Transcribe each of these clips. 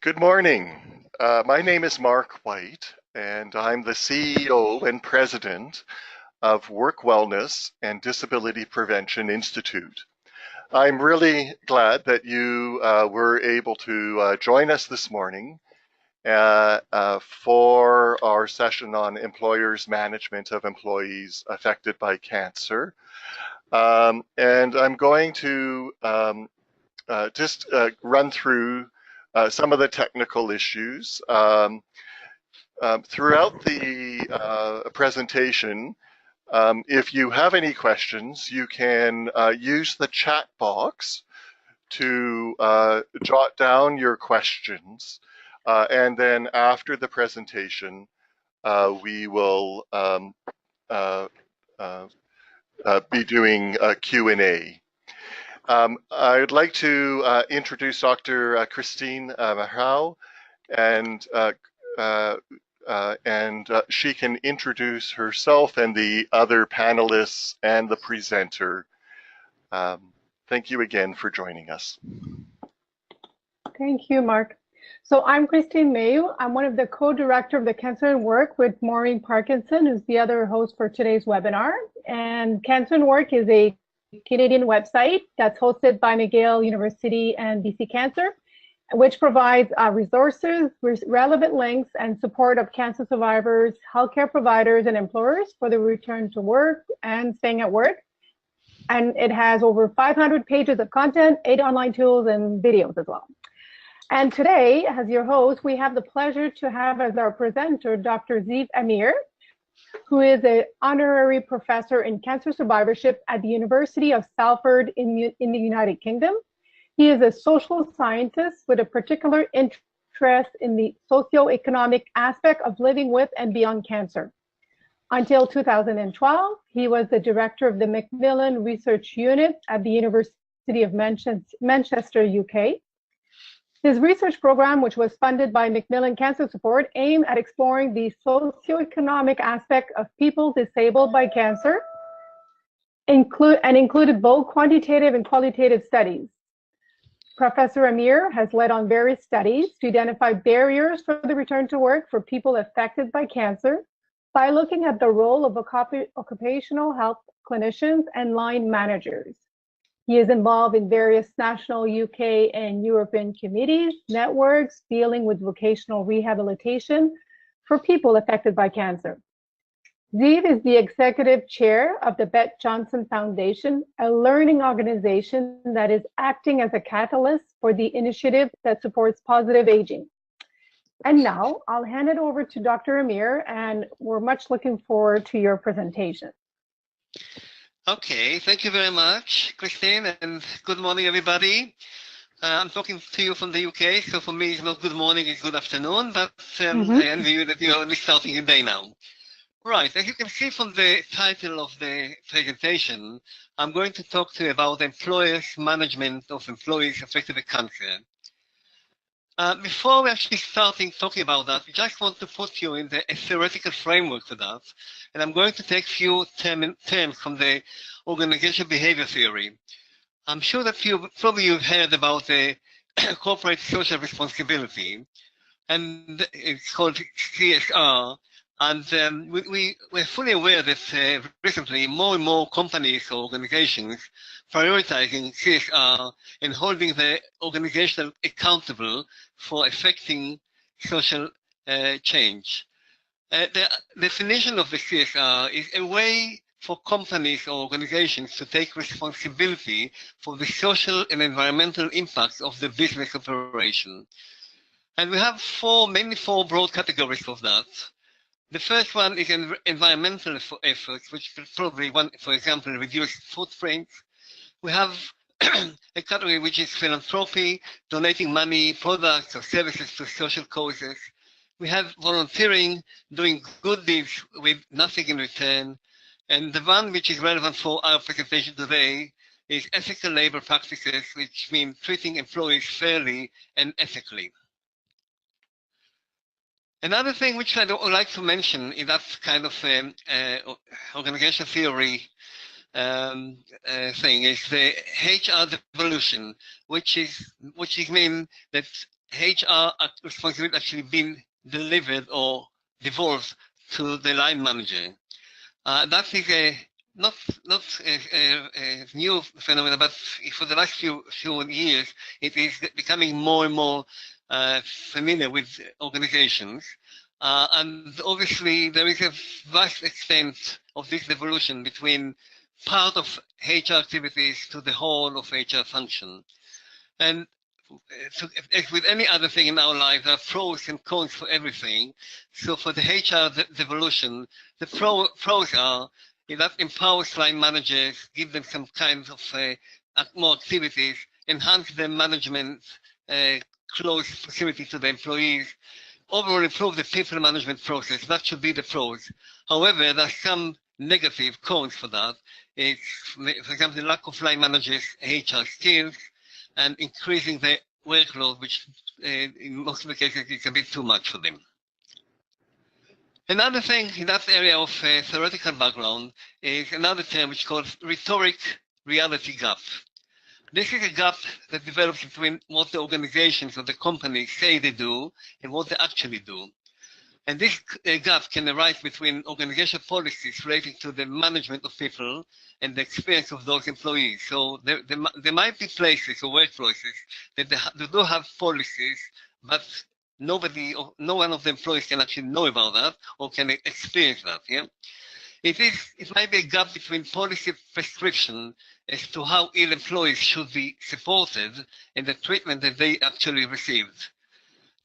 Good morning. My name is Mark White, and I'm the CEO and President of Work Wellness and Disability Prevention Institute. I'm really glad that you were able to join us this morning for our session on employers' management of employees affected by cancer. And I'm going to just run through some of the technical issues. Throughout the presentation, if you have any questions, you can use the chat box to jot down your questions. And then after the presentation, we will be doing a Q&A. I'd like to introduce Dr. Christine Mahau, and she can introduce herself and the other panelists and the presenter. Thank you again for joining us. Thank you, Mark. So I'm Christine Mahau. I'm one of the co-director of the Cancer and Work with Maureen Parkinson, who's the other host for today's webinar. And Cancer and Work is a Canadian website that's hosted by McGill University and BC Cancer, which provides resources, relevant links, and support of cancer survivors, healthcare providers, and employers for the return to work and staying at work. And it has over 500 pages of content, 8 online tools, and videos as well. And today, as your host, we have the pleasure to have as our presenter, Dr. Ziv Amir, who is an honorary professor in cancer survivorship at the University of Salford in the United Kingdom. He is a social scientist with a particular interest in the socioeconomic aspect of living with and beyond cancer. Until 2012, he was the director of the Macmillan Research Unit at the University of Manchester, UK. His research program, which was funded by Macmillan Cancer Support, aimed at exploring the socioeconomic aspect of people disabled by cancer, and included both quantitative and qualitative studies. Professor Amir has led on various studies to identify barriers for the return to work for people affected by cancer by looking at the role of occupational health clinicians and line managers. He is involved in various national, UK, and European committees, networks dealing with vocational rehabilitation for people affected by cancer. Ziv is the executive chair of the Bette Johnson Foundation, a learning organization that is acting as a catalyst for the initiative that supports positive aging. And now I'll hand it over to Dr. Amir, and we're much looking forward to your presentation. Okay, thank you very much, Christine, and good morning, everybody. I'm talking to you from the UK, so for me it's not good morning, it's good afternoon, but I envy you that you're only starting your day now. Right, as you can see from the title of the presentation, I'm going to talk to you about employers' management of employees affected by cancer. Before we actually starting talking about that, I just want to put you in a theoretical framework for that. And I'm going to take a few terms from the organizational behavior theory. I'm sure that you've heard about the corporate social responsibility, and it's called CSR. And we're fully aware that recently more and more companies or organizations prioritizing CSR and holding the organization accountable for affecting social change. The definition of the CSR is a way for companies or organizations to take responsibility for the social and environmental impacts of the business operation. And we have mainly four broad categories of that. The first one is environmental efforts, which probably for example, reduce footprint. We have a category which is philanthropy, donating money, products, or services to social causes. We have volunteering, doing good deeds with nothing in return. And the one which is relevant for our presentation today is ethical labor practices, which mean treating employees fairly and ethically. Another thing which I would like to mention in that kind of organizational theory thing is the HR devolution, which means that HR responsibility actually been delivered or devolved to the line manager. That is not a new phenomenon, but for the last few years, it is becoming more and more familiar with organizations. And obviously, there is a vast extent of this devolution between part of HR activities to the whole of HR function. And so as with any other thing in our life, there are pros and cons for everything. So for the HR devolution, the pros are that empowers line managers, give them some kind of more activities, enhance their management, close proximity to the employees, overall improve the people management process. That should be the pros. However, there are some negative cons for that. It's, for example, the lack of line managers' HR skills, and increasing the workload, which in most of the cases is a bit too much for them. Another thing in that area of theoretical background is another term which is called rhetoric reality gap. This is a gap that develops between what the organizations or the companies say they do and what they actually do. And this gap can arise between organizational policies relating to the management of people and the experience of those employees. So there might be places or workplaces that they do have policies, but nobody or no one of the employees can actually know about that or can experience that. Yeah, it might be a gap between policy prescription as to how ill employees should be supported and the treatment that they actually received.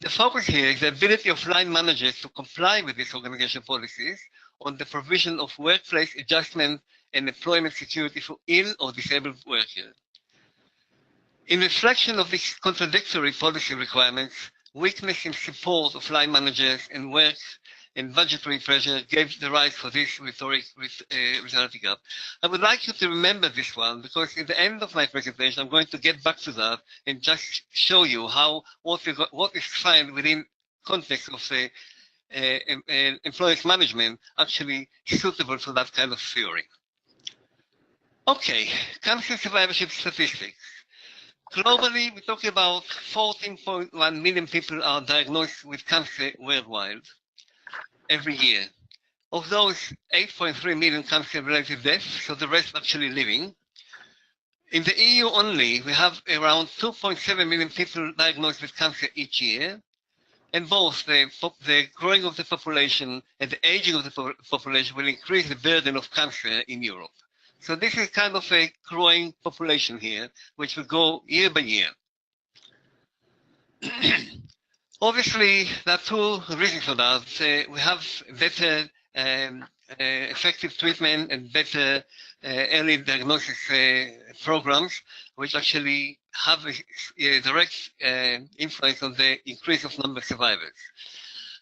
The focus here is the ability of line managers to comply with these organizational policies on the provision of workplace adjustment and employment security for ill or disabled workers. In reflection of these contradictory policy requirements, weakness in support of line managers and work and budgetary pressure gave the rise for this rhetoric reality gap. I would like you to remember this one because at the end of my presentation, I'm going to get back to that and just show you how what is found within context of the employees management actually suitable for that kind of theory. Okay, cancer survivorship statistics. Globally, we're talking about 14.1 million people are diagnosed with cancer worldwide every year. Of those, 8.3 million cancer-related deaths, so the rest actually living. In the EU only, we have around 2.7 million people diagnosed with cancer each year, and both the growing of the population and the aging of the population will increase the burden of cancer in Europe. So this is kind of a growing population here, which will go year by year. Obviously, there are two reasons for that. We have better effective treatment and better early diagnosis programs, which actually have a direct influence on the increase of number of survivors.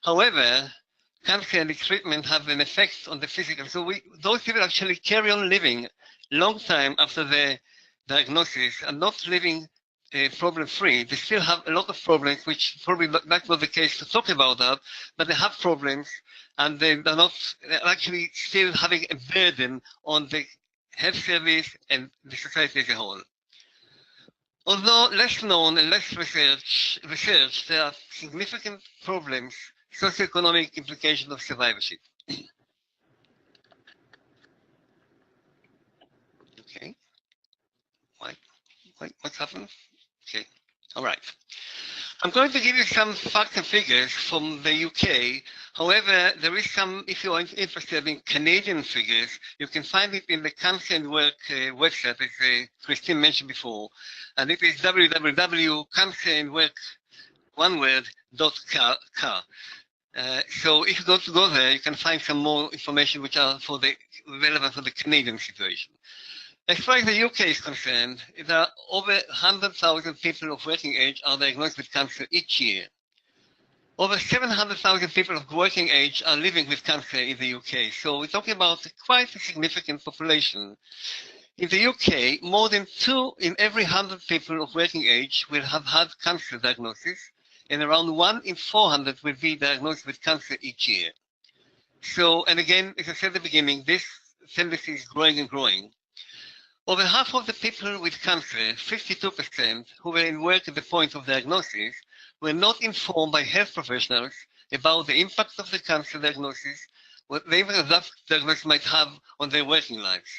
However, cancer and its treatment have an effect on the physical. So those people actually carry on living long time after the diagnosis and not living problem-free. They still have a lot of problems, which probably that's not the case to talk about that, but they have problems and they're actually still having a burden on the health service and the society as a whole. Although less known and less researched, there are significant problems, socioeconomic implications of survivorship. Okay. What's happened? Okay. All right. I'm going to give you some facts and figures from the UK. However, there is some, if you are interested in Canadian figures, you can find it in the Cancer and Work website, as Christine mentioned before. And it is www.cancerandwork.car. So if you go there, you can find some more information which are relevant for the Canadian situation. As far as the UK is concerned, there are over 100,000 people of working age are diagnosed with cancer each year. Over 700,000 people of working age are living with cancer in the UK. So we're talking about quite a significant population. In the UK, more than 2 in every 100 people of working age will have had cancer diagnosis, and around 1 in 400 will be diagnosed with cancer each year. So, and again, as I said at the beginning, this tendency is growing and growing. Over half of the people with cancer, 52%, who were in work at the point of diagnosis, were not informed by health professionals about the impact of the cancer diagnosis, what the impact that diagnosis might have on their working lives.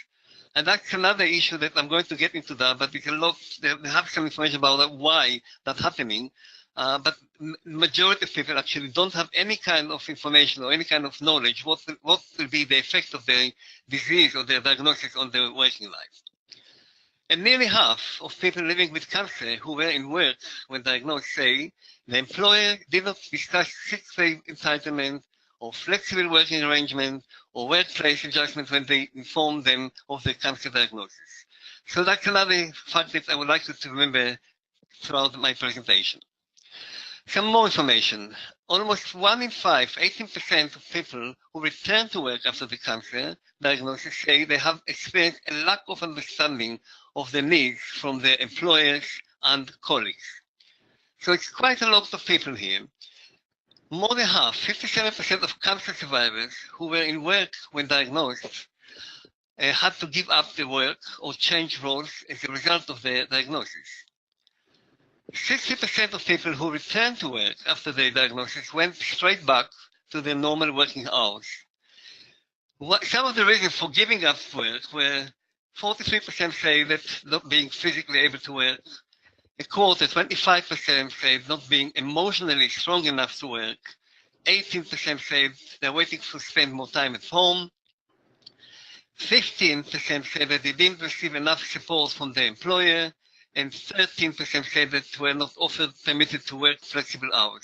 And that's another issue that I'm going to get into that, but it's a lot, they have some information about that, why that's happening. But majority of people actually don't have any kind of information or any kind of knowledge what will be the effect of their disease or their diagnosis on their working life. And nearly half of people living with cancer who were in work when diagnosed say the employer did not discuss sick pay entitlement or flexible working arrangement or workplace adjustment when they informed them of the cancer diagnosis. So that's another fact that I would like you to remember throughout my presentation. Some more information. Almost 1 in 5, 18% of people who return to work after the cancer diagnosis say they have experienced a lack of understanding of the needs from their employers and colleagues. So it's quite a lot of people here. More than half, 57% of cancer survivors who were in work when diagnosed had to give up their work or change roles as a result of their diagnosis. 60% of people who returned to work after their diagnosis went straight back to their normal working hours. Some of the reasons for giving up work were 43% say that not being physically able to work, a quarter, 25% say not being emotionally strong enough to work, 18% say they're waiting to spend more time at home, 15% say that they didn't receive enough support from their employer, and 13% say that were not permitted to work flexible hours.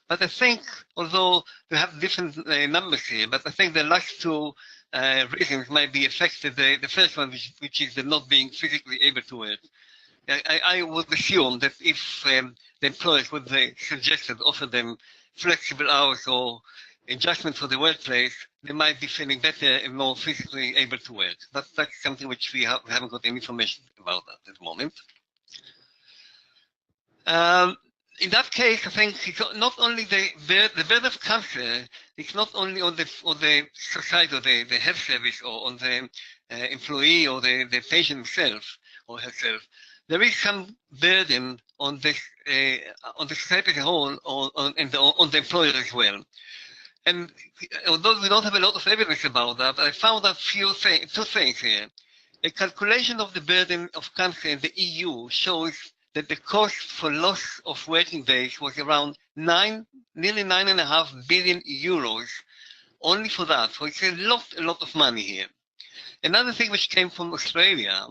But I think, although we have different numbers here, but I think the last two reasons might be affected. The first one, which is the not being physically able to work. I would assume that if the employers would suggested, offer them flexible hours or adjustment for the workplace, they might be feeling better and more physically able to work. That's something which we haven't got any information about at the moment. In that case, I think it's not only the burden of cancer, it's not only on the society or the health service or on the employee or the patient himself or herself. There is some burden on the society as a whole or on the employer as well. And although we don't have a lot of evidence about that, I found out two things here. A calculation of the burden of cancer in the EU shows that the cost for loss of working days was around nearly 9.5 billion euros only for that. So it's a lot of money here. Another thing which came from Australia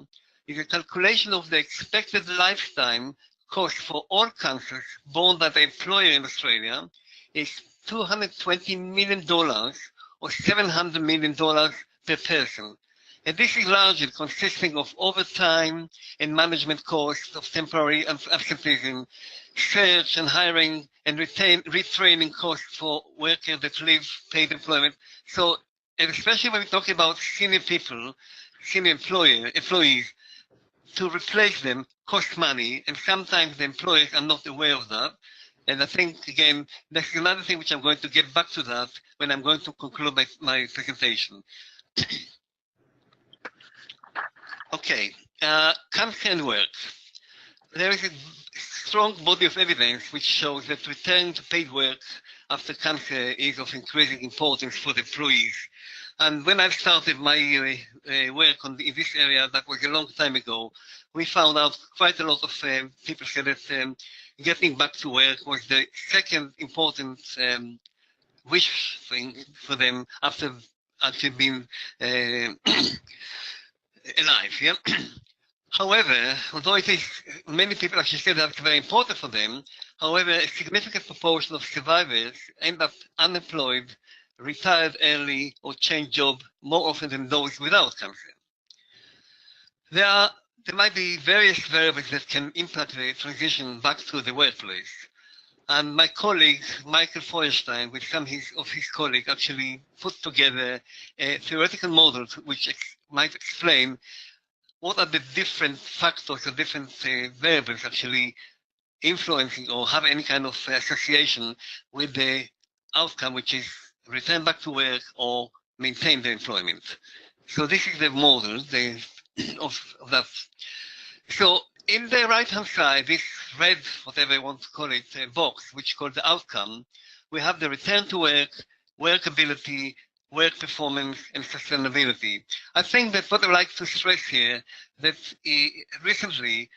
is a calculation of the expected lifetime cost for all cancers borne by the employer in Australia is $220 million or $700 million per person. And this is largely consisting of overtime and management costs of temporary absenteeism, search and hiring and retraining costs for workers that leave paid employment. So, and especially when we're talking about senior people, senior employees, to replace them costs money, and sometimes the employers are not aware of that. And I think, again, that's another thing which I'm going to get back to that when I'm going to conclude my presentation. Okay, cancer and work. There is a strong body of evidence which shows that returning to paid work after cancer is of increasing importance for the employees. And when I started my work in this area, that was a long time ago, we found out quite a lot of people said that getting back to work was the second important wish thing for them after actually being alive. Yeah. However, although it is, many people actually say that's very important for them, however, a significant proportion of survivors end up unemployed, retired early, or change job more often than those without cancer. There might be various variables that can impact the transition back to the workplace. And my colleague, Michael Feuerstein, with some of his colleagues, actually put together a theoretical model which might explain what are the different factors or different variables actually influencing or have any kind of association with the outcome, which is return back to work or maintain the employment. So this is the model of that. So in the right-hand side, this red, whatever you want to call it, box, which is called the outcome, we have the return to work, workability, work performance, and sustainability. I think that what I'd like to stress here, that recently,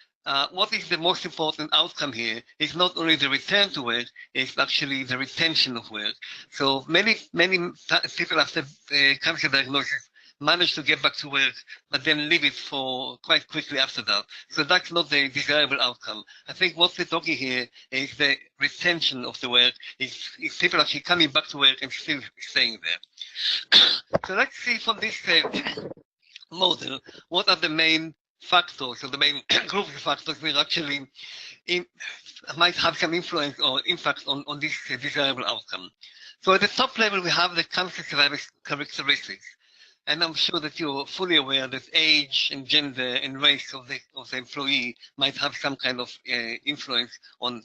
what is the most important outcome here is not only the return to work, it's actually the retention of work. So many people after cancer diagnosis manage to get back to work, but then leave it for quite quickly after that. So that's not the desirable outcome. I think what we're talking here is the retention of the work, is people actually coming back to work and still staying there. So let's see from this model, what are the main factors or the main group of factors which actually might have some influence or impact on this desirable outcome. So at the top level, we have the cancer survivors characteristics. And I'm sure that you're fully aware that age and gender and race of the employee might have some kind of influence on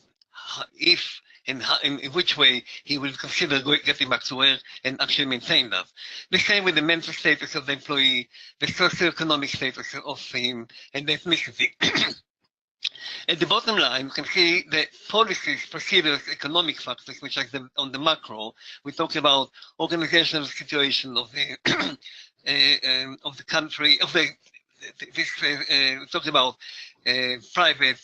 if and how, in which way he will consider getting back to work and actually maintain that. The same with the mental status of the employee, the socioeconomic status of him, and the ethnicity. At the bottom line, you can see the policies, procedures, economic factors, which are on the macro. We talk about organizational situation of the country, we talk about private,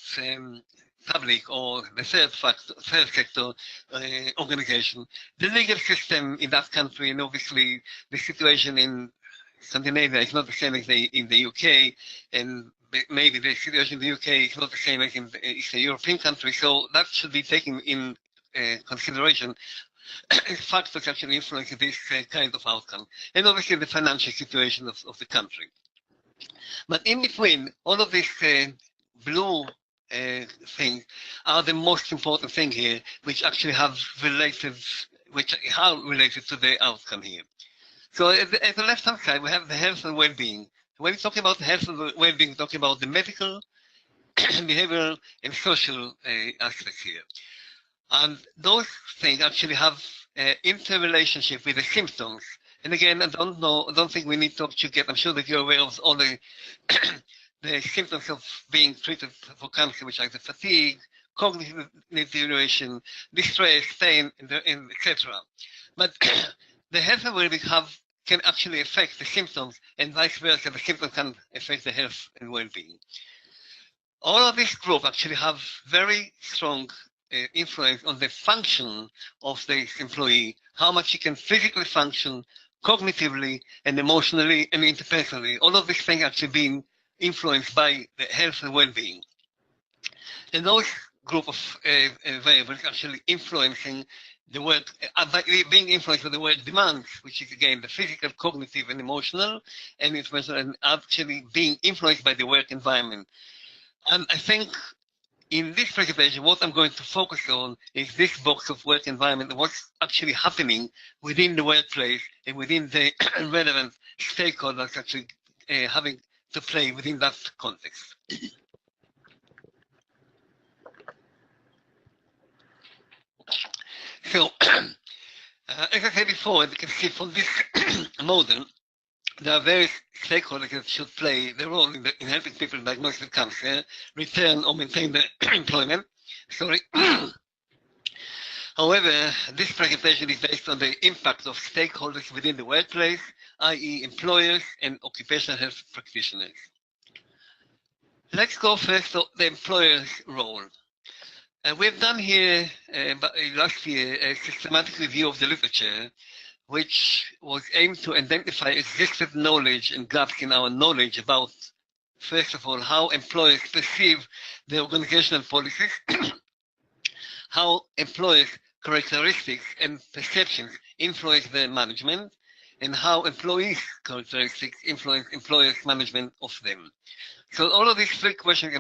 public, or the third sector organization, the legal system in that country, and obviously the situation in Scandinavia is not the same as in the UK, and maybe the situation in the UK is not the same as in Eastern European countries, so that should be taken in consideration. Factors actually influence this kind of outcome, and obviously the financial situation of the country. But in between, all of these blue things are the most important thing here, which actually have related, which are related to the outcome here. So at the left-hand side, we have the health and well-being. When we talk about health and well-being, we're talking about the medical, behavioral, and social aspects here. And those things actually have interrelationship with the symptoms. And again, I don't think we need to actually get, I'm sure that you're aware of all the the symptoms of being treated for cancer, which are the fatigue, cognitive deterioration, distress, pain, and etc. But the health and well-being can actually affect the symptoms, and vice versa, the symptoms can affect the health and well-being. All of this group actually have very strong influence on the function of the employee, how much he can physically function, cognitively and emotionally and interpersonally. All of these things actually being influenced by the health and well-being. And those group of variables actually influencing the work, being influenced by the work demands, which is again the physical, cognitive and emotional, and interpersonal, and actually being influenced by the work environment. And I think in this presentation, what I'm going to focus on is this box of work environment, and what's actually happening within the workplace and within the relevant stakeholders actually having to play within that context. So, as I said before, you can see from this model, there are various stakeholders that should play the role in helping people diagnosed with cancer, return or maintain their employment. Sorry. However, this presentation is based on the impact of stakeholders within the workplace, i.e. employers and occupational health practitioners. Let's go first to the employer's role. We've done here last year a systematic review of the literature, which was aimed to identify existing knowledge and gaps in our knowledge about, first of all, how employers perceive the organizational policies, how employers' characteristics and perceptions influence their management, and how employees' characteristics influence employers' management of them. So all of these three questions,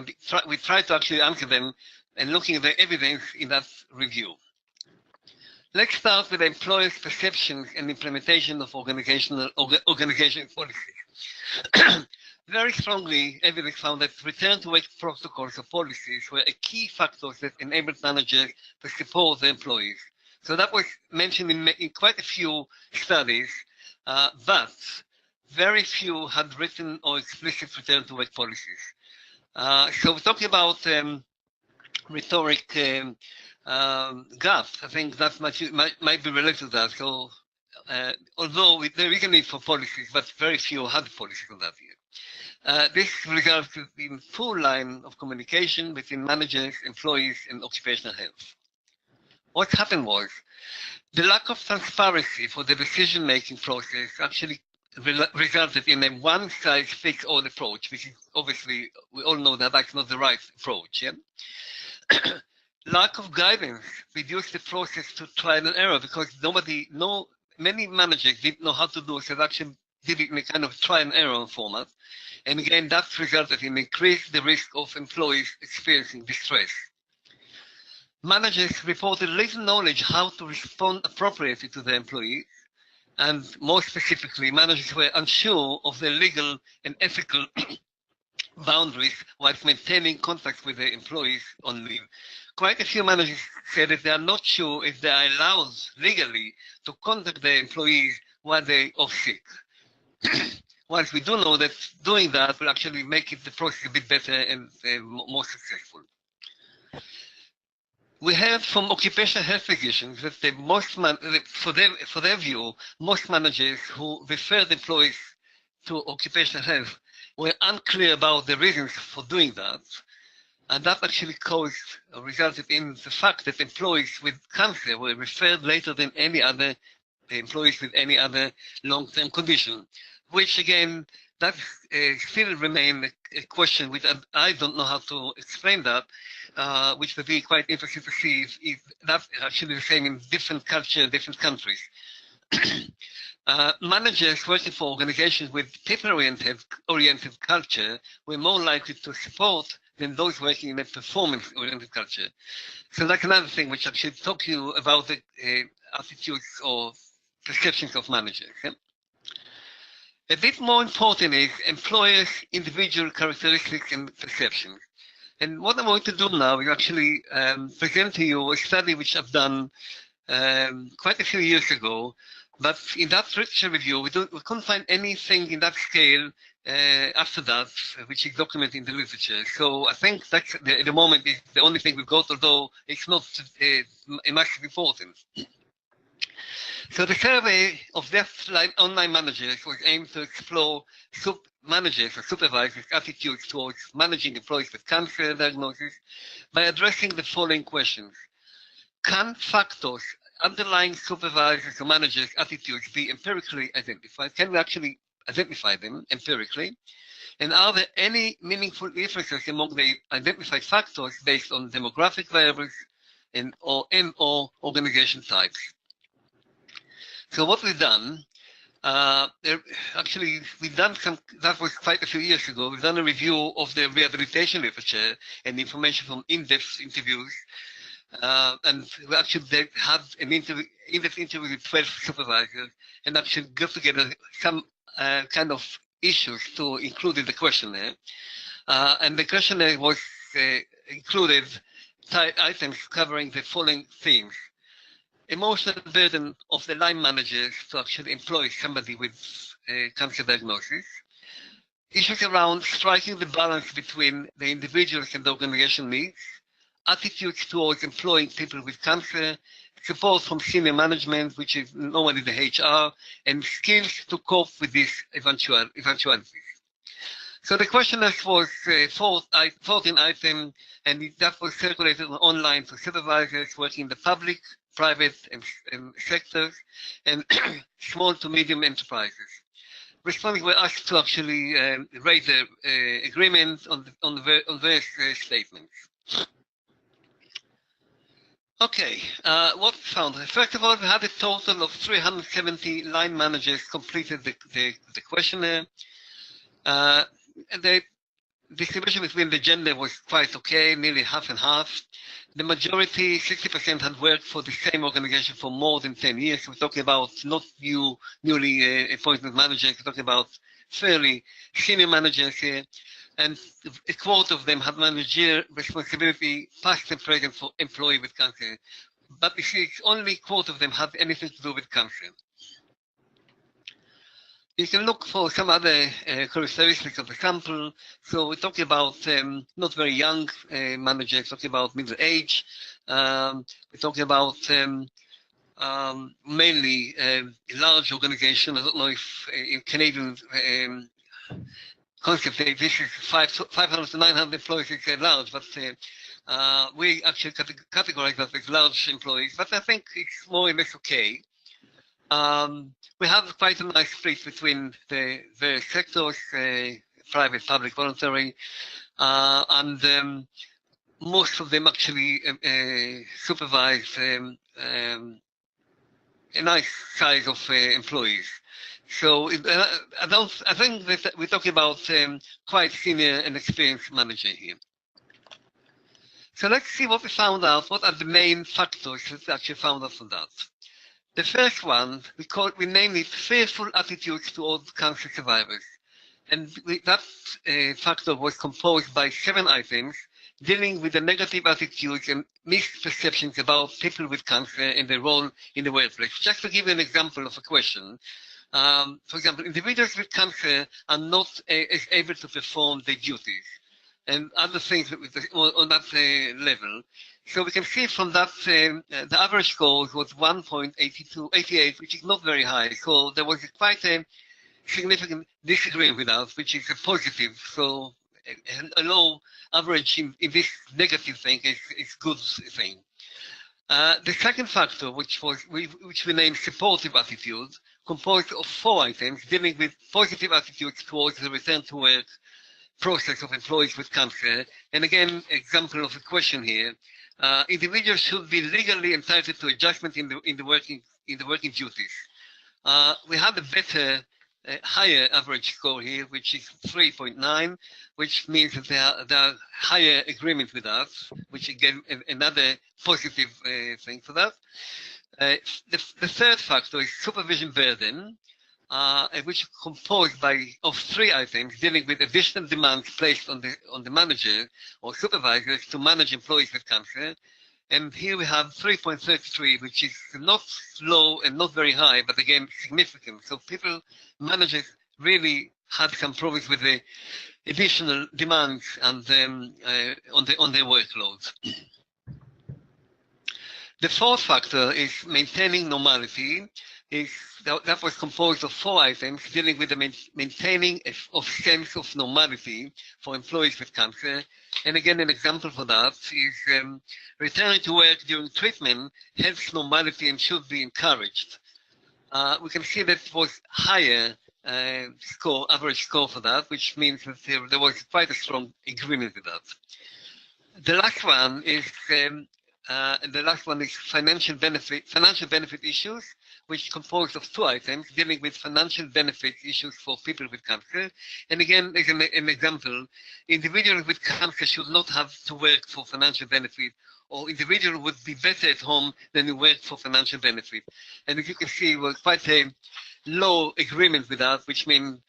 we try to actually answer them and looking at the evidence in that review. Let's start with the employer's perceptions and implementation of organizational policies. Very strongly, evidence found that return to work protocols or policies were a key factor that enabled managers to support their employees. So that was mentioned in quite a few studies, but very few had written or explicit return to work policies. So we're talking about rhetoric gap. I think that might be related to that. So although there is a need for policies, but very few have policies on that yet. This results in full line of communication between managers, employees, and occupational health. What happened was the lack of transparency for the decision-making process actually resulted in a one-size-fits-all approach, which is obviously, we all know that that's not the right approach. Yeah? Lack of guidance reduced the process to trial and error because many managers didn't know how to do it, so they actually did it in a kind of trial and error format. And again, that resulted in increased the risk of employees experiencing distress. Managers reported little knowledge how to respond appropriately to their employees, and more specifically, managers were unsure of their legal and ethical boundaries whilst maintaining contact with their employees on leave. Quite a few managers said that they are not sure if they are allowed legally to contact their employees while they're off sick. Whilst we do know that doing that will actually make the process a bit better and more successful. We heard from occupational health physicians that for their view, most managers who referred employees to occupational health were unclear about the reasons for doing that. And that actually resulted in the fact that employees with cancer were referred later than any other employees with any other long-term condition, which again, that still remains a question which I don't know how to explain that, which would be quite interesting to see if that's actually the same in different cultures, different countries. Managers working for organizations with people-oriented culture were more likely to support than those working in a performance-oriented culture. So that's another thing which I should talk to you about the attitudes or perceptions of managers. Yeah? A bit more important is employers' individual characteristics and perceptions. And what I'm going to do now is actually present to you a study which I've done quite a few years ago. But in that literature review, we couldn't find anything in that scale after that, which is documented in the literature. So I think that's at the moment is the only thing we've got, although it's not a massive importance. So the survey of deaf-line online managers was aimed to explore managers or supervisors' attitudes towards managing employees with cancer diagnosis by addressing the following questions. Can factors underlying supervisors or managers' attitudes be empirically identified? Can we actually identify them empirically? And are there any meaningful differences among the identified factors based on demographic variables or organization types? So what we've done, actually, that was quite a few years ago, we've done a review of the rehabilitation literature and information from in-depth interviews. And we actually had an in-depth interview with 12 supervisors and actually got together some kind of issues to include in the questionnaire. And the questionnaire was included items covering the following themes. Emotional burden of the line managers to actually employ somebody with cancer diagnosis. Issues around striking the balance between the individuals and the organization needs. Attitudes towards employing people with cancer. Support from senior management, which is normally the HR, and skills to cope with these eventualities. So the questionnaire was 14 items, and that was circulated online to supervisors working in the public, private and sectors, and small to medium enterprises. Respondents were asked to actually rate their agreement on various statements. Okay, what we found? First of all, we had a total of 370 line managers completed the questionnaire. The distribution between the gender was quite okay, nearly half and half. The majority, 60%, had worked for the same organization for more than 10 years. We're talking about not newly appointed managers, we're talking about fairly senior managers here. And a quarter of them had managerial responsibility, past and present, for employee with cancer. But you see, only a quarter of them had anything to do with cancer. You can look for some other characteristics of the sample. So we're talking about not very young managers, talking about middle age. We're talking about mainly large organizations. I don't know if in Canadian concept this is 500 to 900 employees is large, but we actually categorize that as large employees. But I think it's more or less okay. We have quite a nice split between the various sectors, private, public, voluntary, and most of them actually supervise a nice size of employees. So I think that we're talking about quite senior and experienced manager here. So let's see what we found out. What are the main factors that we actually found out from that? The first one, we named it fearful attitudes towards cancer survivors. And that factor was composed by 7 items dealing with the negative attitudes and misperceptions about people with cancer and their role in the workplace. Just to give you an example of a question, for example, individuals with cancer are not able to perform their duties and other things on that level. So we can see from that the average score was 1.88, which is not very high. So there was quite a significant disagreement with us, which is a positive. So a low average in this negative thing is good thing. The second factor, which we named supportive attitude, composed of 4 items dealing with positive attitudes towards the return to work process of employees with cancer. And again, example of a question here. Individuals should be legally entitled to adjustment in the working duties. We had a better, higher average score here, which is 3.9, which means that there are higher agreement with us, which again another positive thing for that. The third factor is supervision burden, which is composed of 3 items dealing with additional demands placed on the manager or supervisors to manage employees with cancer. And here we have 3.33, which is not low and not very high, but again significant. So managers really had some problems with the additional demands and on their workloads. The fourth factor is maintaining normality. That was composed of 4 items dealing with the maintaining of sense of normality for employees with cancer. And again, an example for that is returning to work during treatment helps normality and should be encouraged. We can see that it was higher average score for that, which means that there was quite a strong agreement with that. The last one is financial benefit issues, which composed of 2 items dealing with financial benefit issues for people with cancer. And again, as an example, individuals with cancer should not have to work for financial benefit, or individuals would be better at home than to work for financial benefit. And as you can see, we're quite a low agreement with that, which means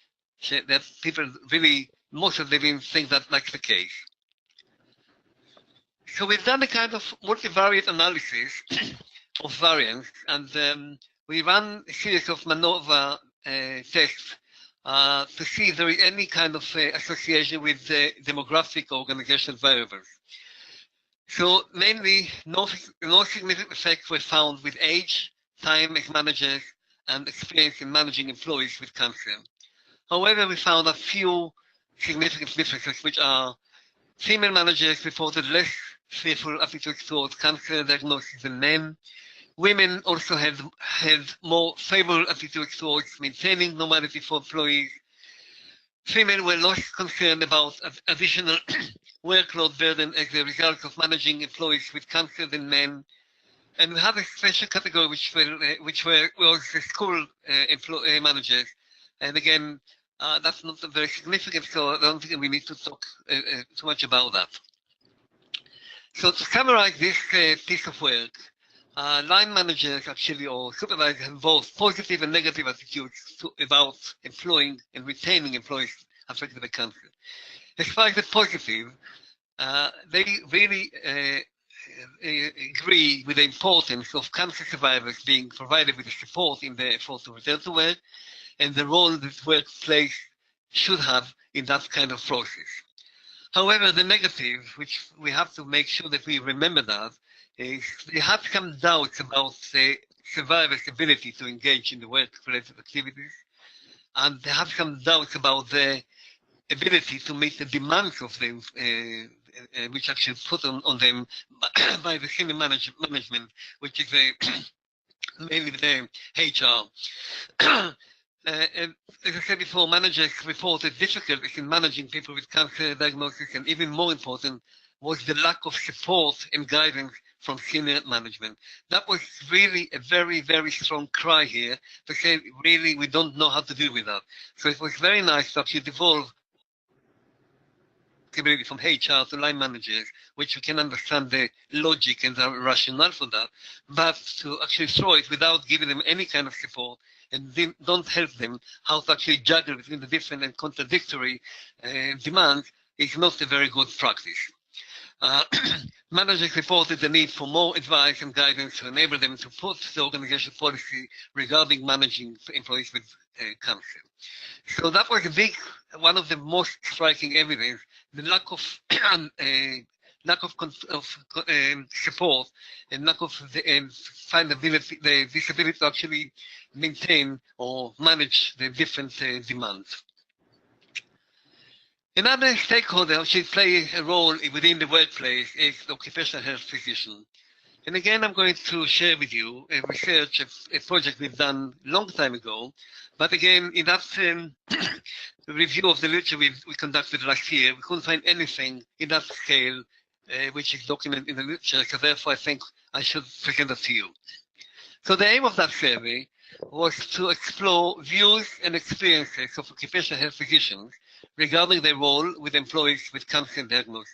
that people really, most of them think that that's the case. So we've done a kind of multivariate analysis of variance, and we ran a series of MANOVA tests to see if there is any kind of association with demographic or organizational variables. So mainly, no significant effects were found with age, time as managers, and experience in managing employees with cancer. However, we found a few significant differences, which are female managers reported less fearful attitudes towards cancer diagnosis than men. Women also had more favorable attitudes towards maintaining normality for employees. Females were less concerned about additional workload burden as a result of managing employees with cancer than men. And we have a special category which was the school managers. And again, that's not very significant, so I don't think we need to talk too much about that. So to summarize this piece of work, line managers actually, or supervisors, have both positive and negative attitudes about employing and retaining employees affected by cancer. As far as the positive, they really agree with the importance of cancer survivors being provided with the support in their effort to return to work. and the role this workplace should have in that kind of process. However, the negative, which we have to make sure that we remember that, is they have some doubts about the survivor's ability to engage in the workplace activities, and they have some doubts about the ability to meet the demands of them, which actually put on them by the senior management, which is mainly the HR. As I said before, managers reported difficulties in managing people with cancer diagnosis, and even more important was the lack of support and guidance from senior management. That was really a very, very strong cry here to say, really, we don't know how to deal with that. So it was very nice to actually devolve from HR to line managers, which we can understand the logic and the rationale for that, but to actually throw it without giving them any kind of support and don't help them how to actually juggle between the different and contradictory demands is not a very good practice. Managers reported the need for more advice and guidance to enable them to put the organization policy regarding managing employees with cancer. So that was a big, one of the most striking evidence, the lack of support and lack of findability, this ability to actually maintain or manage the different demands. Another stakeholder which should play a role within the workplace is the occupational health physician. And again, I'm going to share with you a research, a project we've done a long time ago. But again, in that review of the literature we conducted last year, we couldn't find anything in that scale which is documented in the literature, so therefore I think I should present that to you. So the aim of that survey was to explore views and experiences of occupational health physicians regarding their role with employees with cancer diagnosis.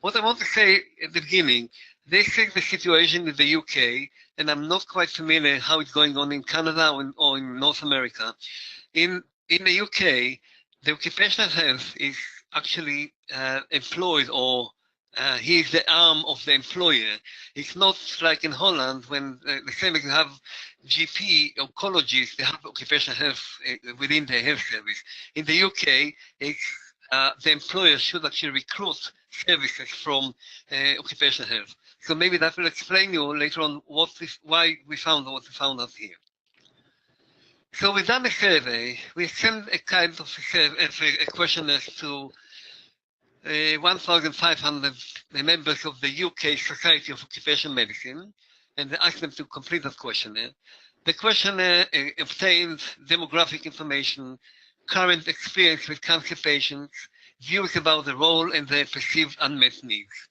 What I want to say at the beginning, this is the situation in the UK, and I'm not quite familiar how it's going on in Canada or in North America. In the UK, the occupational health is actually employed, or he is the arm of the employer. It's not like in Holland when the same as you have GP, oncologists, they have occupational health within their health service. In the UK, it's the employer should actually recruit services from occupational health. So maybe that will explain you later on why we found what we found out here. So we've done a survey. We sent a kind of a questionnaire to 1,500 members of the UK Society of Occupational Medicine, and they asked them to complete that questionnaire. The questionnaire obtained demographic information, current experience with cancer patients, views about the role and their perceived unmet needs.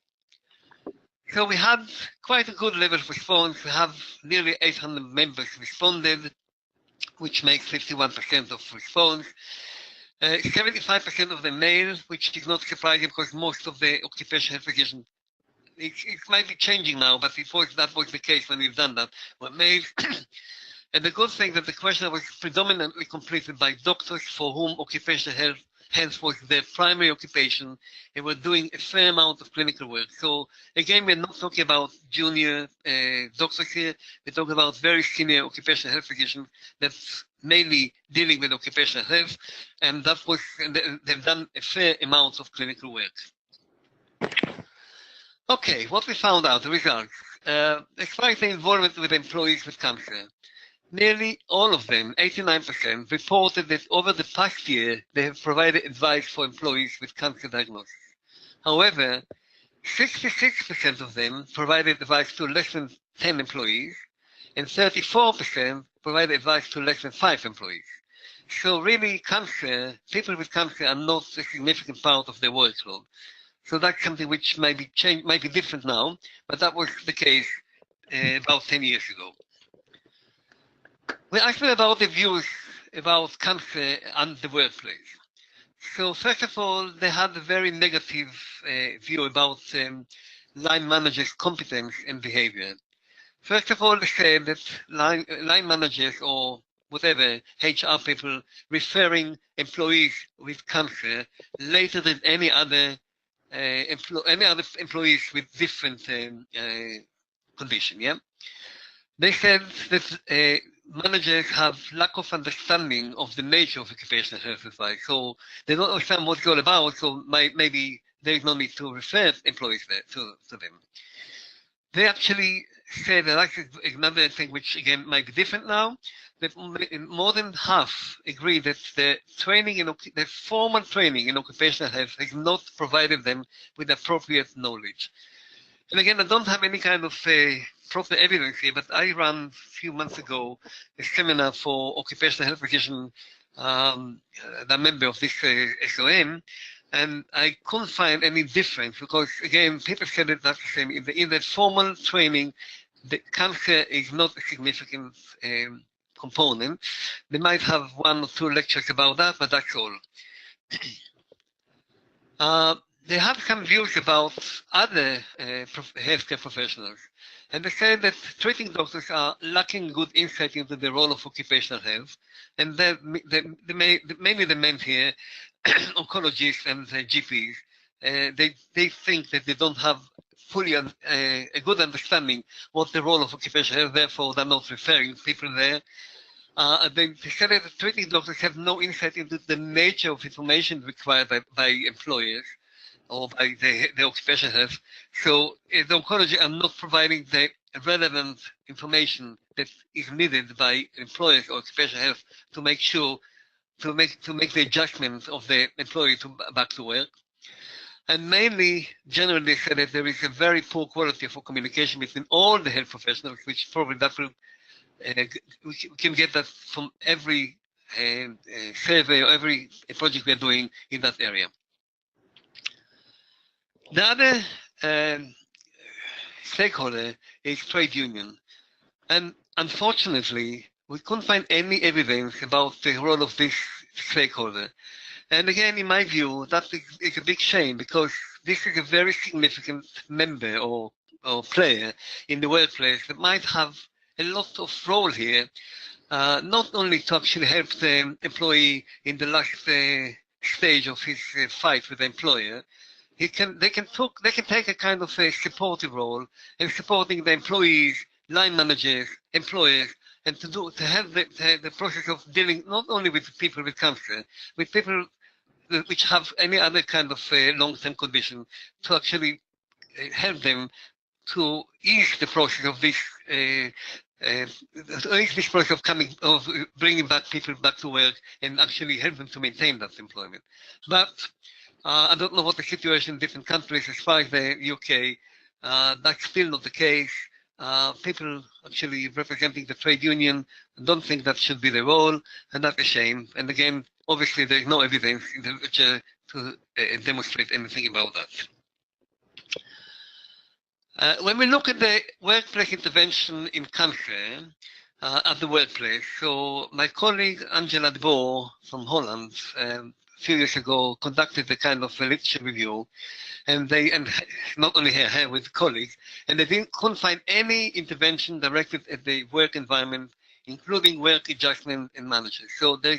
So we had quite a good level of response. We have nearly 800 members responded, which makes 51% of response. 75% of the male, which is not surprising because most of the occupational health physicians, it might be changing now, but that was the case when we've done that, were male. And the good thing that the question was predominantly completed by doctors for whom occupational health was their primary occupation, and were doing a fair amount of clinical work. So again, we're not talking about junior doctors here. We're talking about very senior occupational health physicians that's mainly dealing with occupational health, and they've done a fair amount of clinical work. Okay, what we found out, the results. Despite the involvement with employees with cancer, nearly all of them, 89%, reported that over the past year, they have provided advice for employees with cancer diagnosis. However, 66% of them provided advice to less than 10 employees, and 34% provided advice to less than 5 employees. So really, people with cancer are not a significant part of their workload. So that's something which might be different now, but that was the case about 10 years ago. We asked them about the views about cancer and the workplace. So first of all, they had a very negative view about line managers' competence and behavior. First of all, they said that line managers or whatever, HR people, referring employees with cancer later than any other employees with different condition, yeah? They said that managers have lack of understanding of the nature of occupational health advice. So they don't understand what it's all about, so maybe there is no need to refer employees there to them. They actually say that that's another thing which, again, might be different now, that more than half agree that the formal training in occupational health has not provided them with appropriate knowledge. And again, I don't have any kind of proper evidence here, but I ran a few months ago a seminar for occupational health practitioners, the member of this SOM, and I couldn't find any difference because, again, people said that that's the same. In the formal training, the cancer is not a significant component. They might have 1 or 2 lectures about that, but that's all. They have some views about other healthcare professionals. And they say that treating doctors are lacking good insight into the role of occupational health. And mainly the men here, oncologists and GPs, they think that they don't have fully a good understanding what the role of occupational health, therefore they're not referring people there. They said that treating doctors have no insight into the nature of information required by employers or by the occupational health. So the oncology are not providing the relevant information that is needed by employers or occupational health to make sure to make the adjustment of the employee back to work. And mainly, generally, they said that there is a very poor quality for communication between all the health professionals, which probably that will we can get that from every survey or every project we are doing in that area. The other stakeholder is trade union. And unfortunately, we couldn't find any evidence about the role of this stakeholder. And again, in my view, that is a big shame because this is a very significant member or player in the workplace that might have a lot of role here, not only to actually help the employee in the last stage of his fight with the employer. They can take a kind of a supportive role in supporting the employees, line managers, employers, and to have the process of dealing not only with people with cancer, with people which have any other kind of long-term condition, to actually help them to ease the process of this process of bringing back people back to work and actually help them to maintain that employment. But I don't know what the situation in different countries. As far as the UK, that's still not the case. People actually representing the trade union don't think that should be their role, and that's a shame. And again, obviously, there is no evidence in the literature to demonstrate anything about that. When we look at the workplace intervention in cancer at the workplace, so my colleague Angela de Boer from Holland a few years ago conducted a kind of a literature review, and not only her with colleagues, and they couldn't find any intervention directed at the work environment, including work adjustment and managers. So there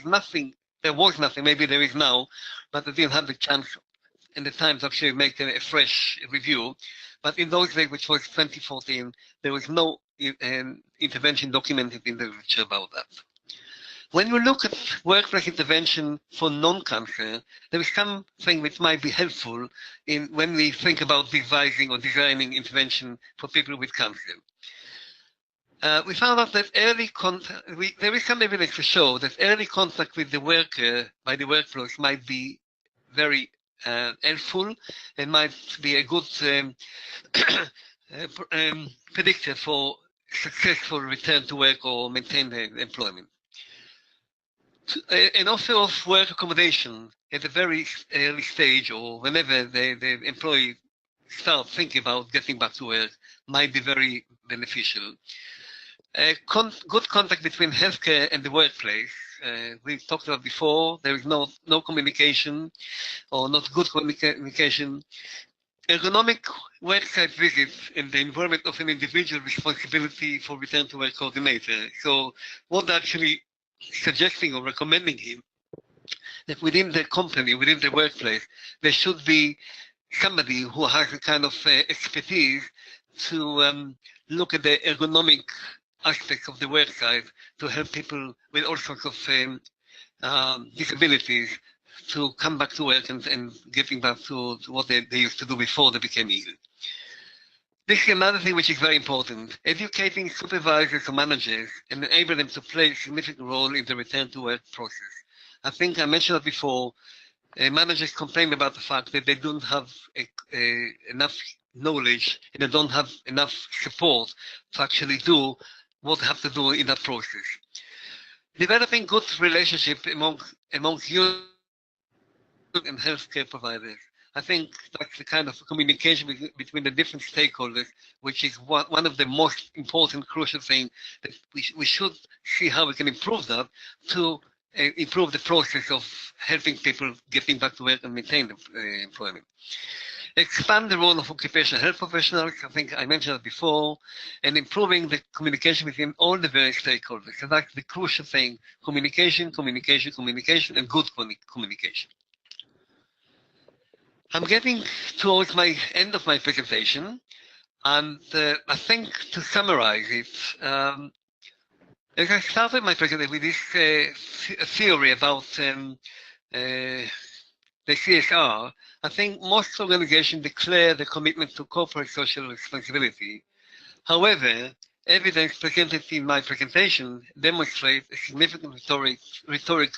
was nothing, maybe there is now, but they didn't have the chance in the time to actually make a fresh review. But in those days, which was 2014, there was no intervention documented in the literature about that. When we look at workplace intervention for non-cancer, there is something which might be helpful when we think about devising or designing intervention for people with cancer. We found out that there is some evidence to show that early contact with the worker by the workforce might be very helpful and might be a good predictor for successful return to work or maintain the employment. An offer of work accommodation at a very early stage or whenever the employee starts thinking about getting back to work might be very beneficial. Good contact between healthcare and the workplace. We've talked about before, there is no communication or not good communication. Ergonomic worksite visits in the environment of an individual responsibility for return to work coordinator. So what actually suggesting or recommending him that within the company, within the workplace, there should be somebody who has a kind of expertise to look at the ergonomic aspects of the work side to help people with all sorts of disabilities to come back to work and getting back to what they used to do before they became ill. This is another thing which is very important. Educating supervisors or managers and enable them to play a significant role in the return to work process. I think I mentioned that before. Managers complain about the fact that they don't have enough knowledge and they don't have enough support to actually do what they have to do in that process. Developing good relationship among you and healthcare providers. I think that's the kind of communication between the different stakeholders, which is one of the most important, crucial things that we should see how we can improve that to improve the process of helping people getting back to work and maintain employment. Expand the role of occupational health professionals, I think I mentioned that before, and improving the communication between all the various stakeholders. So that's the crucial thing, communication, communication, communication, and good communication. I'm getting towards my end of my presentation, and I think to summarize it, as I started my presentation with this theory about the CSR, I think most organizations declare the commitment to corporate social responsibility. However, evidence presented in my presentation demonstrates a significant rhetoric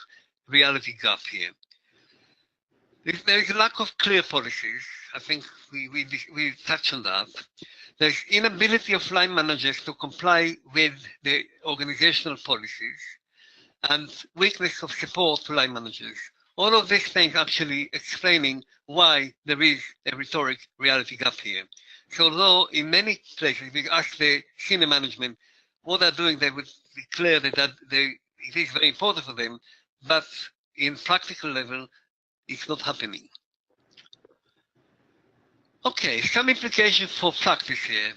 reality gap here. There is a lack of clear policies. I think we touched on that. There's inability of line managers to comply with the organizational policies and weakness of support to line managers. All of these things actually explaining why there is a rhetoric reality gap here. So although in many places we ask the senior management what they're doing, they would declare that it is very important for them, but in practical level, it's not happening. Okay, some implications for practice here.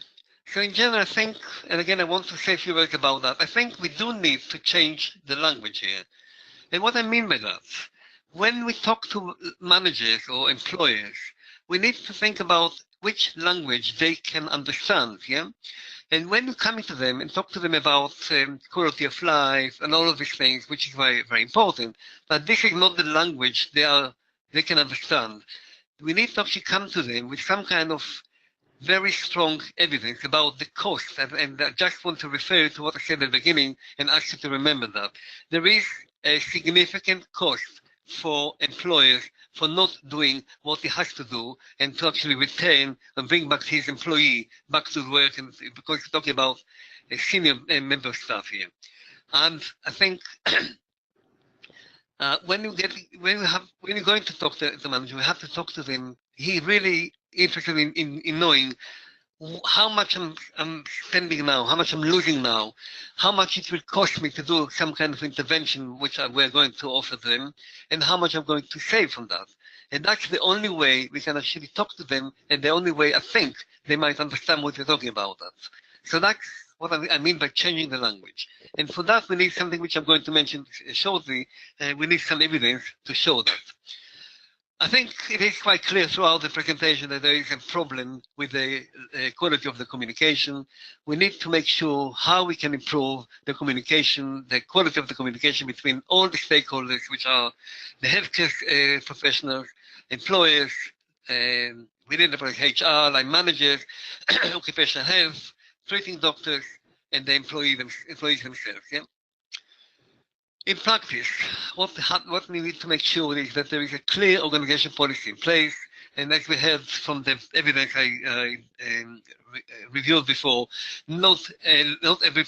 So in general, I think, and again, I want to say a few words about that. I think we do need to change the language here. And what I mean by that, when we talk to managers or employers, we need to think about which language they can understand, yeah? And when you come to them and talk to them about quality of life and all of these things, which is very, very important, but this is not the language they can understand. We need to actually come to them with some kind of very strong evidence about the cost. And I just want to refer to what I said at the beginning and ask you to remember that. There is a significant cost for employers for not doing what he has to do and to actually retain and bring back his employee back to work, and because we're talking about a senior member staff here. And I think when you're going to talk to the manager, we have to talk to them. He really interested in knowing how much I'm spending now, how much I'm losing now, how much it will cost me to do some kind of intervention which we're going to offer them, and how much I'm going to save from that. And that's the only way we can actually talk to them, and the only way I think they might understand what we're talking about. That. So that's what I mean by changing the language. And for that, we need something which I'm going to mention shortly. We need some evidence to show that. I think it is quite clear throughout the presentation that there is a problem with the quality of the communication. We need to make sure how we can improve communication, the quality of the communication between all the stakeholders, which are the healthcare professionals, employers, within the HR, like managers, occupational health, treating doctors, and the employees themselves. Yeah? In practice, what we need to make sure is that there is a clear organization policy in place, and as we heard from the evidence I reviewed before, not every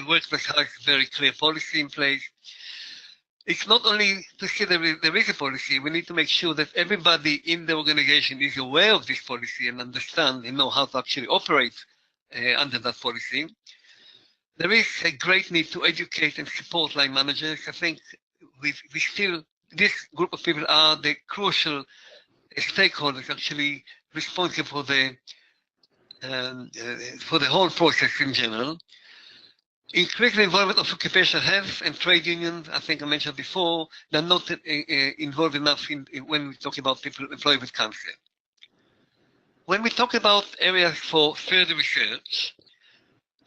workplace has a very clear policy in place. It's not only to see that there is a policy, we need to make sure that everybody in the organization is aware of this policy and understand and know how to actually operate under that policy. There is a great need to educate and support line managers. I think this group of people are the crucial stakeholders actually responsible for the whole process in general. Increase the involvement of occupational health and trade unions. I think I mentioned before, they're not involved enough when we talk about people employed with cancer. When we talk about areas for further research,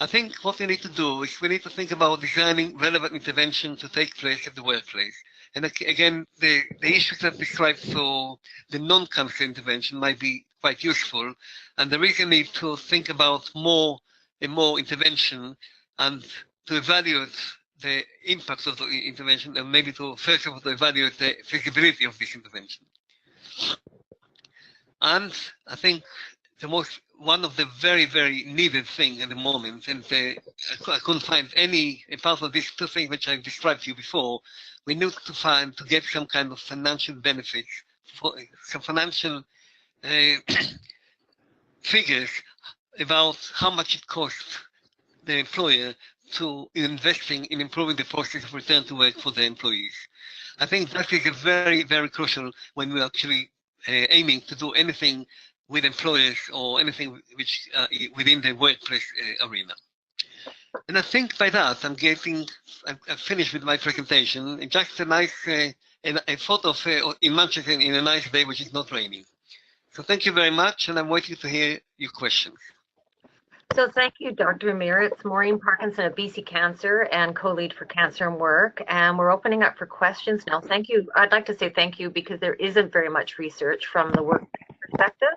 I think what we need to do is we need to think about designing relevant intervention to take place at the workplace. And again, the issues that described for the non-cancer intervention might be quite useful. And there is a need to think about more intervention and to evaluate the impact of the intervention, and maybe to first of all to evaluate the feasibility of this intervention. And I think one of the very, very needed thing at the moment, and I couldn't find any apart from these two things which I described to you before, we need to get some kind of financial benefits, some financial figures about how much it costs the employer to investing in improving the process of return to work for the employees. I think that is a very, very crucial when we're actually aiming to do anything with employers or anything which within the workplace arena. And I think by that I've finished with my presentation. Just a nice a photo of in Manchester in a nice day which is not raining. So thank you very much, and I'm waiting to hear your questions. So thank you, Dr. Amir. It's Maureen Parkinson of BC Cancer and co-lead for Cancer and Work. And we're opening up for questions now. Thank you. I'd like to say thank you because there isn't very much research from the work perspective.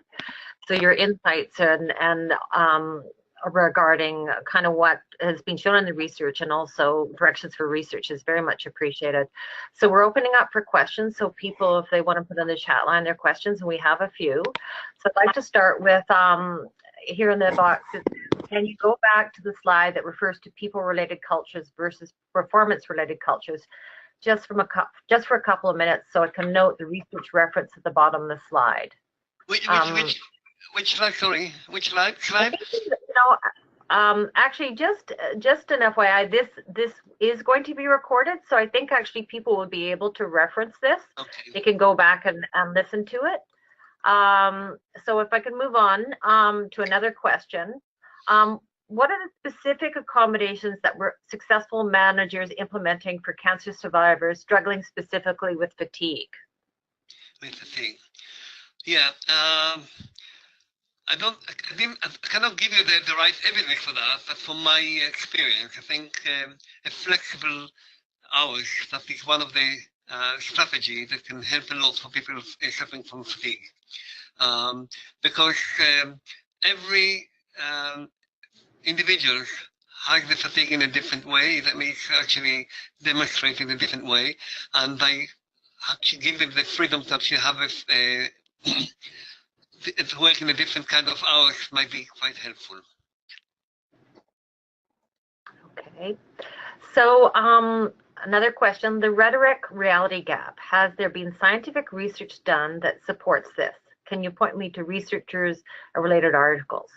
So your insights and regarding kind of what has been shown in the research and also directions for research is very much appreciated. So we're opening up for questions. So people, if they want to put in the chat line their questions, and we have a few. So I'd like to start with here in the box, can you go back to the slide that refers to people-related cultures versus performance-related cultures, just for a couple of minutes, so I can note the research reference at the bottom of the slide. Which slide? Sorry, which slide? Actually, just an FYI, this is going to be recorded, so I think actually people will be able to reference this. Okay. They can go back and listen to it. So if I can move on to another question, what are the specific accommodations that were successful managers implementing for cancer survivors struggling specifically with fatigue? With fatigue, yeah. I cannot give you the right evidence for that, but from my experience, I think a flexible hours, that is one of the strategies that can help a lot for people suffering from fatigue. Because every individual has the fatigue in a different way, that means actually demonstrate in a different way, and by actually give them the freedom to actually have to work in a different kind of hours might be quite helpful. Okay, so another question, the rhetoric-reality gap. Has there been scientific research done that supports this? Can you point me to researchers or related articles?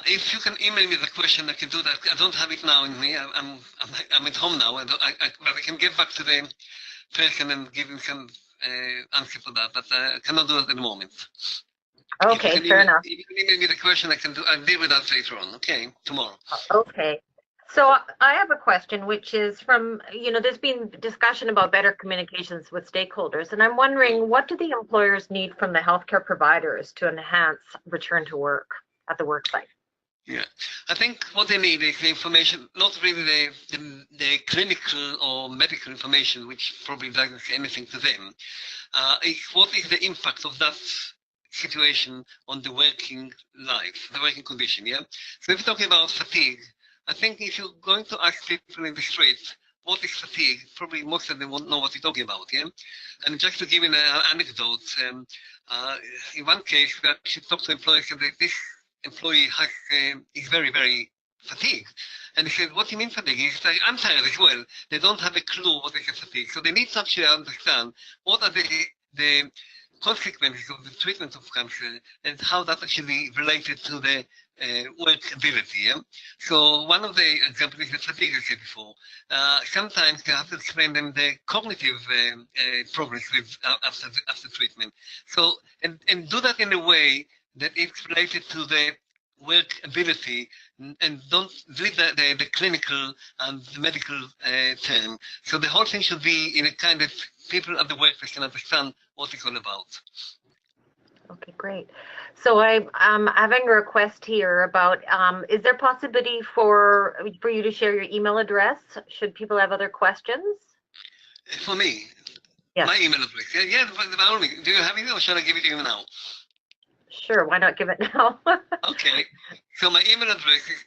If you can email me the question, I can do that. I don't have it now in me. I'm at home now, but I can get back to the person and give him some answer for that. But I cannot do it at the moment. Okay, fair enough. If you can email me the question, I'll deal with that later on. Okay, tomorrow. Okay. So I have a question, which is from, there's been discussion about better communications with stakeholders, and I'm wondering, what do the employers need from the healthcare providers to enhance return to work at the work site? Yeah, I think what they need is the information, not really the clinical or medical information, which probably doesn't say anything to them. What is the impact of that situation on the working life, the working condition, yeah? So if you're talking about fatigue, I think if you're going to ask people in the street, what is fatigue? Probably most of them won't know what you're talking about, yeah? And just to give you an anecdote, in one case, we actually talked to employees and this employee is very, very fatigued. And he said, what do you mean fatigue? He said, I'm tired as well. They don't have a clue what is fatigue. So they need to actually understand what are the consequences of the treatment of cancer and how that actually related to the workability. Yeah? So one of the examples is the fatigue I said before. Sometimes you have to explain them the cognitive problems with after treatment. So and do that in a way that it's related to the work ability and don't leave the clinical and the medical term. So the whole thing should be in a kind of people at the workplace can understand what it's all about. Okay, great. So I'm having a request here about, is there possibility for you to share your email address? Should people have other questions? For me, Yes. my email address. Yeah, by all means. Do you have it or shall I give it to you now? Sure, why not give it now? Okay. So my email address is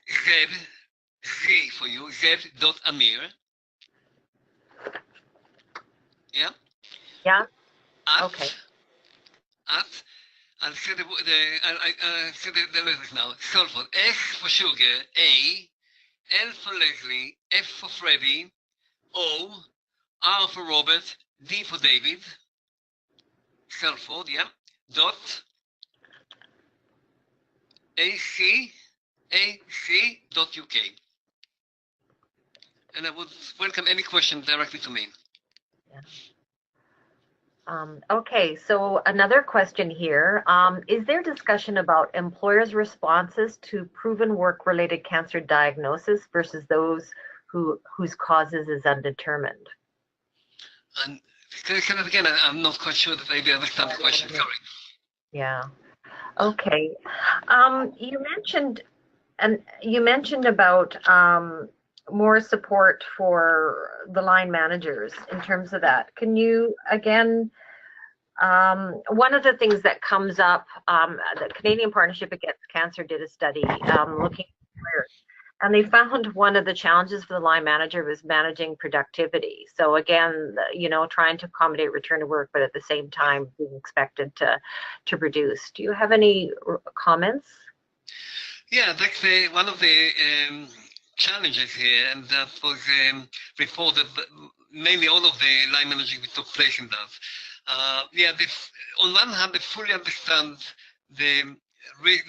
Z for you, Z.Amir. Yeah? Yeah, At, okay. I'll say I'll say the letters now. Salford, S for sugar, A, L for Leslie, F for Freddy, O, R for Robert, D for David, Salford, yeah, dot, ac.uk. And I would welcome any question directly to me. Yeah. Okay, so another question here. Is there discussion about employers' responses to proven work-related cancer diagnosis versus those whose causes is undetermined? And can I say that again? I'm not quite sure that I understand the question. Sorry. Yeah. Okay. You mentioned about more support for the line managers in terms of that. Can you again? One of the things that comes up, the Canadian Partnership Against Cancer did a study looking at employers, and they found one of the challenges for the line manager was managing productivity. So again, you know, trying to accommodate return to work, but at the same time being expected to produce. Do you have any comments? Yeah, that's one of the challenges here, and that was reported mainly all of the line managing that took place in that. Yeah, on one hand, they fully understand the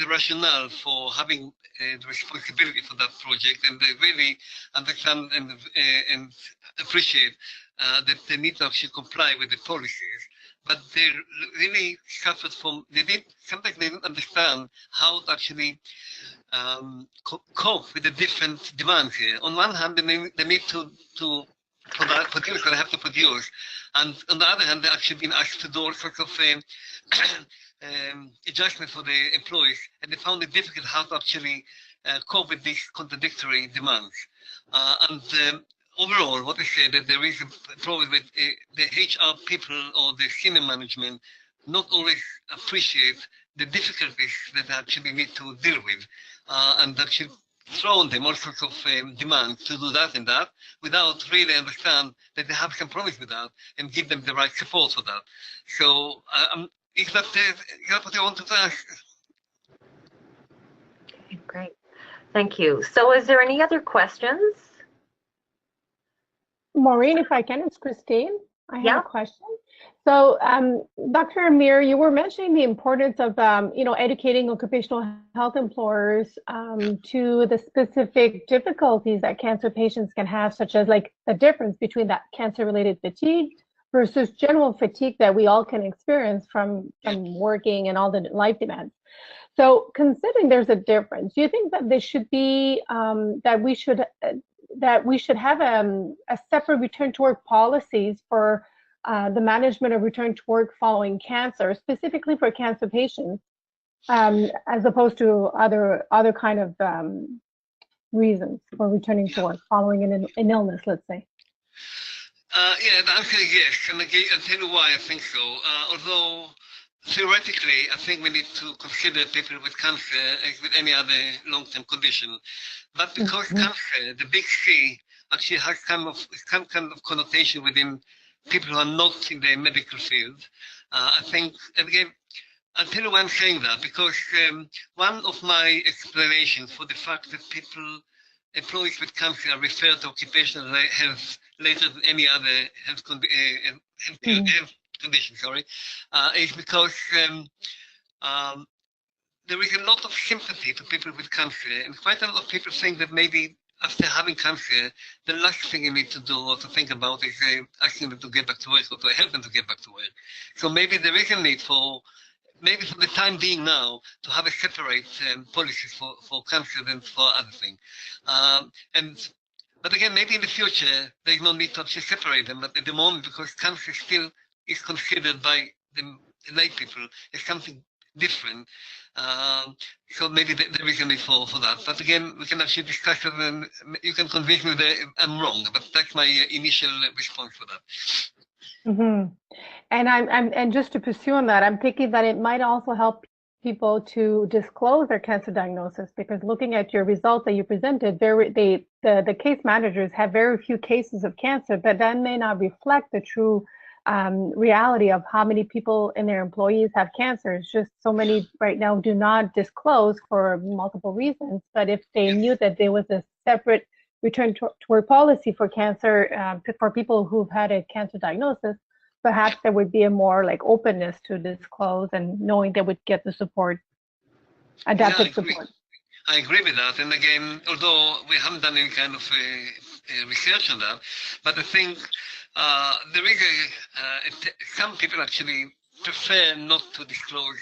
rationale for having the responsibility for that project, and they really understand and appreciate that they need to actually comply with the policies. But they really suffered from, sometimes they didn't understand how to actually cope with the different demands here. On one hand, they need to produce, they have to produce, and on the other hand, they're actually being asked to do all sorts of adjustments for the employees, and they found it difficult how to actually cope with these contradictory demands. Overall, what I said, that there is a problem with the HR people or the senior management not always appreciate the difficulties that they actually need to deal with, and actually throw on them all sorts of demands to do that and that without really understand that they have some promise with that and give them the right support for that. So is that what you want to ask? Okay, great. Thank you. So is there any other questions? Maureen, if I can, it's Christine. I have a question. So, Dr. Amir, you were mentioning the importance of, educating occupational health employers to the specific difficulties that cancer patients can have, such as like the difference between that cancer-related fatigue versus general fatigue that we all can experience from working and all the life demands. So, considering there's a difference, do you think that there should be that we should have a separate return to work policies for the management of return to work following cancer, specifically for cancer patients, as opposed to other kind of reasons for returning to work following an illness, let's say? Yeah, the answer is yes, and I'll tell you why I think so. Although theoretically, I think we need to consider people with cancer as with any other long-term condition. But because cancer, the big C, actually has some kind of connotation within people who are not in the medical field, I think, again, I'll tell you why I'm saying that, because one of my explanations for the fact that employees with cancer are referred to occupational health later than any other health condition, is because there is a lot of sympathy to people with cancer, and quite a lot of people think that maybe after having cancer, the last thing you need to do or to think about is asking them to get back to work or to help them to get back to work. So maybe there is a need for, maybe for the time being now, to have a separate policies for cancer than for other things. But again, maybe in the future, there's no need to actually separate them. But at the moment, because cancer still is considered by the lay people as something different. So maybe there is a need for that. But again, we can actually discuss it, and you can convince me that I'm wrong. But that's my initial response for that. Mm-hmm. And just to pursue on that, I'm thinking that it might also help people to disclose their cancer diagnosis, because looking at your results that you presented, the case managers have very few cases of cancer, but that may not reflect the true reality of how many people in their employees have cancer. It's just so many right now do not disclose for multiple reasons. But if they knew that there was a separate return toward policy for cancer, for people who've had a cancer diagnosis, perhaps there would be a more like openness to disclose, and knowing they would get the support, adaptive support. I agree with that. And again, although we haven't done any kind of research on that, but I think there is some people actually prefer not to disclose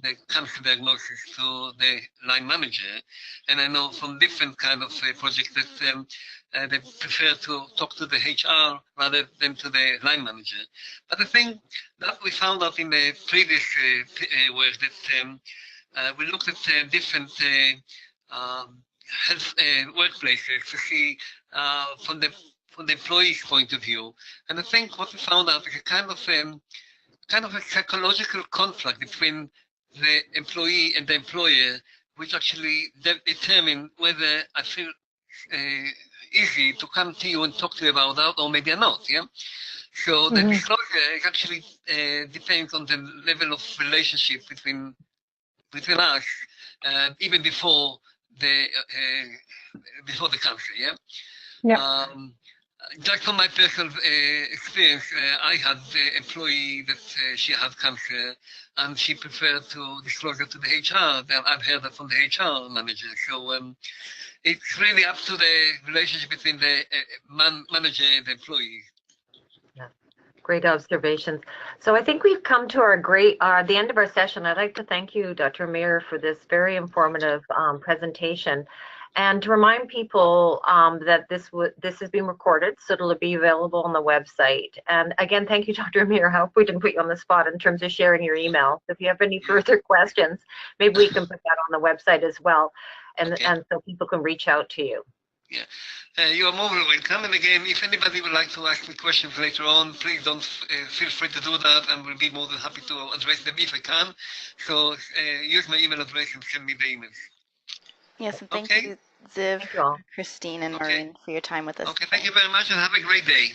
the cancer diagnosis to the line manager. And I know from different kind of projects that they prefer to talk to the HR rather than to the line manager. But I think that we found out in the previous work that we looked at different health workplaces to see from the employee's point of view. And I think what we found out is a kind of a psychological conflict between the employee and the employer, which actually determine whether I feel easy to come to you and talk to you about that, or maybe not. Yeah. So the disclosure is actually depends on the level of relationship between us, even before the cancer. Yeah. Yeah. Just from my personal experience, I had an employee that she had cancer, and she preferred to disclose it to the HR. I've heard that from the HR manager. So it's really up to the relationship between the manager and the employee. Yeah. Great observations. So I think we've come to the end of our session. I'd like to thank you, Dr. Amir, for this very informative presentation. And to remind people that this is being recorded, so it'll be available on the website. And again, thank you, Dr. Amir. I hope we didn't put you on the spot in terms of sharing your email. So if you have any further questions, maybe we can put that on the website as well, and so people can reach out to you. Yeah, you are more than welcome. And again, if anybody would like to ask me questions later on, please don't feel free to do that, and we'll be more than happy to address them if I can. So use my email address and send me the emails. Yes, and thank you, Ziv, Christine, and Maureen, for your time with us. Okay, thank you very much, and have a great day.